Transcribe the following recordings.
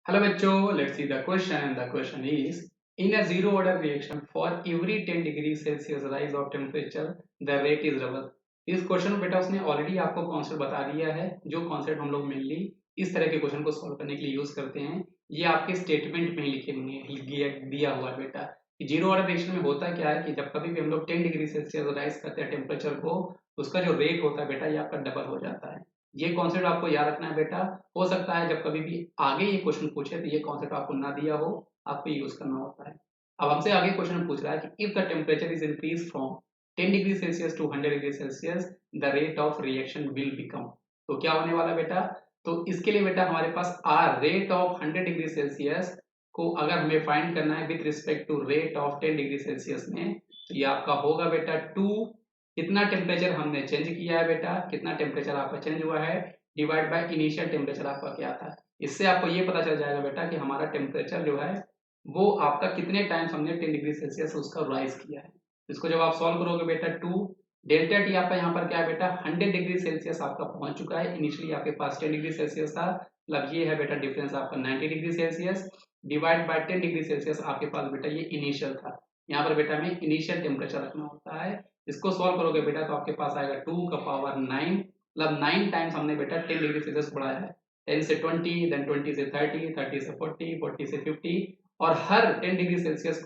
Hello बच्चों, let's see the question and the question is in a zero order reaction for every 10 degree Celsius rise of temperature the rate is double। इस question में बेटा उसने already आपको concept बता दिया है। जो कॉन्सेप्ट हम लोग मेनली इस तरह के क्वेश्चन को सॉल्व करने के लिए यूज करते हैं, ये आपके स्टेटमेंट में ही लिखे हुए हैं, दिया हुआ है बेटा कि जीरो ऑर्डर रिएक्शन में होता क्या है कि जब कभी भी हम लोग 10 डिग्री सेल्सियस राइज करते हैं टेम्परेचर को, उसका जो रेट होता है बेटा ये आपका डबल हो जाता है। ये कॉन्सेप्ट आपको याद रखना है बेटा। हो सकता है जब कभी भी आगे ये क्वेश्चन पूछे तो ये कॉन्सेप्ट आपको ना दिया हो, आपको यूज करना होता है। अब हमसे आगे क्वेश्चन पूछ रहा है कि if the temperature is increase from 10 degree Celsius to 100 degree Celsius the rate of reaction will become. तो क्या होने वाला बेटा, तो इसके लिए बेटा हमारे पास R rate of 100 degree Celsius को अगर हमें फाइंड करना है with respect to rate of 10 degree Celsius में, तो ये आपका होगा बेटा 2, कितना टेम्परेचर हमने चेंज किया है बेटा, कितना टेम्परेचर आपका चेंज हुआ है, डिवाइड बाय इनिशियल टेम्परेचर आपका क्या था। इससे आपको ये पता चल जाएगा बेटा कि हमारा टेम्परेचर जो है वो आपका कितने टाइम्स हमने 10 डिग्री सेल्सियस उसका राइज किया है। इसको जब आप सॉल्व करोगे बेटा 2 डेल्टा टी आपका यहाँ पर क्या है बेटा 100 डिग्री सेल्सियस आपका पहुंच चुका है। इनिशियली आपके पास 10 डिग्री सेल्सियस था, मतलब ये है बेटा डिफरेंस आपका 90 degree Celsius divide by 10 degree Celsius आपके पास बेटा ये इनिशियल था। यहाँ पर बेटा हमें इनिशियल टेम्परेचर रखना होता है। इसको सॉल्व करोगे बेटा तो आपके पास आएगा 2 का पावर 9, मतलब 9 टाइम्स हमने बेटा 10 डिग्री सेल्सियस बढ़ाया है। 10 से 20, देन 20 से 30, 30 से 40, 40 से 50, और हर 10 डिग्री सेल्सियस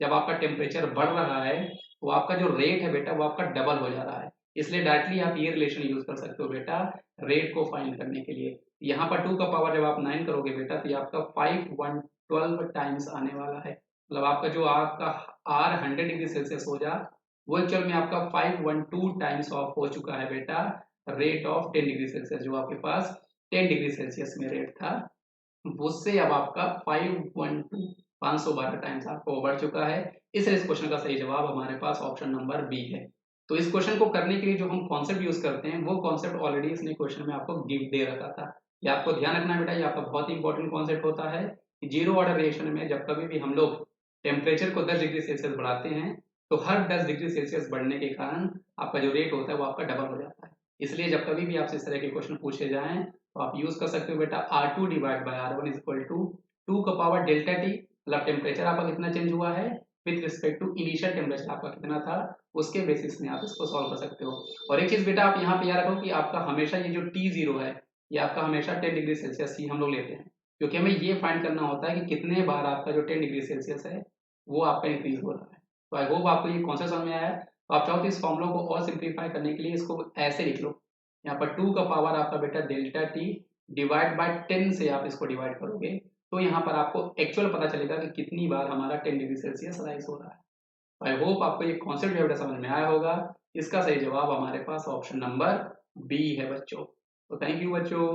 जब आपका टेम्परेचर बढ़ रहा है तो आपका जो रेट है बेटा वो आपका डबल हो जा रहा है। इसलिए डायरेक्टली आप ये रिलेशन यूज कर सकते हो बेटा रेट को फाइंड करने के लिए। यहाँ पर 2 का पावर जब आप 9 करोगे बेटा तो ये आपका 5112 टाइम्स आने वाला है। मतलब आपका जो आपका आर 100 डिग्री सेल्सियस हो जा वो एक्चुअल में आपका 512 टाइम्स ऑफ हो चुका है बेटा रेट ऑफ 10 डिग्री सेल्सियस, जो आपके पास 10 डिग्री सेल्सियस में रेट था उससे अब आपका 512 512 टाइम्स आपको बढ़ चुका है। इसलिए इस क्वेश्चन का सही जवाब हमारे पास ऑप्शन नंबर बी है। तो इस क्वेश्चन को करने के लिए जो हम कॉन्सेप्ट यूज करते हैं वो कॉन्सेप्ट ऑलरेडी इसने क्वेश्चन में आपको गिव दे रखा था। ये आपको ध्यान रखना है बेटा, ये आपका बहुत ही इंपॉर्टेंट कॉन्सेप्ट होता है कि जीरो ऑर्डर रिएक्शन में जब कभी भी हम लोग टेम्परेचर को 10 डिग्री सेल्सियस बढ़ाते हैं तो हर 10 डिग्री सेल्सियस बढ़ने के कारण आपका जो रेट होता है वो आपका डबल हो जाता है। इसलिए जब कभी भी आपसे इस तरह के क्वेश्चन पूछे जाएं तो आप यूज कर सकते हो बेटा R2 divide by R1 is equal to 2 का पावर डेल्टा टी, मतलब टेम्परेचर आपका कितना चेंज हुआ है with respect to initial temperature आपका कितना था, उसके बेसिस में आप इसको सॉल्व कर सकते हो। और एक चीज बेटा आप यहाँ पे याद रखो कि आपका हमेशा ये जो T0 है ये आपका हमेशा 10 डिग्री सेल्सियस ही हम लोग लेते हैं, क्योंकि हमें ये फाइंड करना होता है कि कितने बार आपका जो 10 डिग्री सेल्सियस है वो आपका इंक्रीज हो रहा है। तो आई होप आपको ये कॉन्सेप्ट समझ में आया है। तो आप चाहो तो इस फॉर्मुला को और सिंप्लीफाई करने के लिए इसको ऐसे लिख लो, यहाँ पर 2 का पावर आपका बेटा डेल्टा टी डिवाइड बाय 10 से आप इसको डिवाइड करोगे तो यहाँ पर आपको एक्चुअल पता चलेगा कि कितनी बार हमारा 10 डिग्री सेल्सियस राइज हो रहा है। आई होप आपको ये कॉन्सेप्ट जो है बेटा समझ में आया होगा। इसका सही जवाब हमारे पास ऑप्शन नंबर बी है बच्चों। तो थैंक यू बच्चों।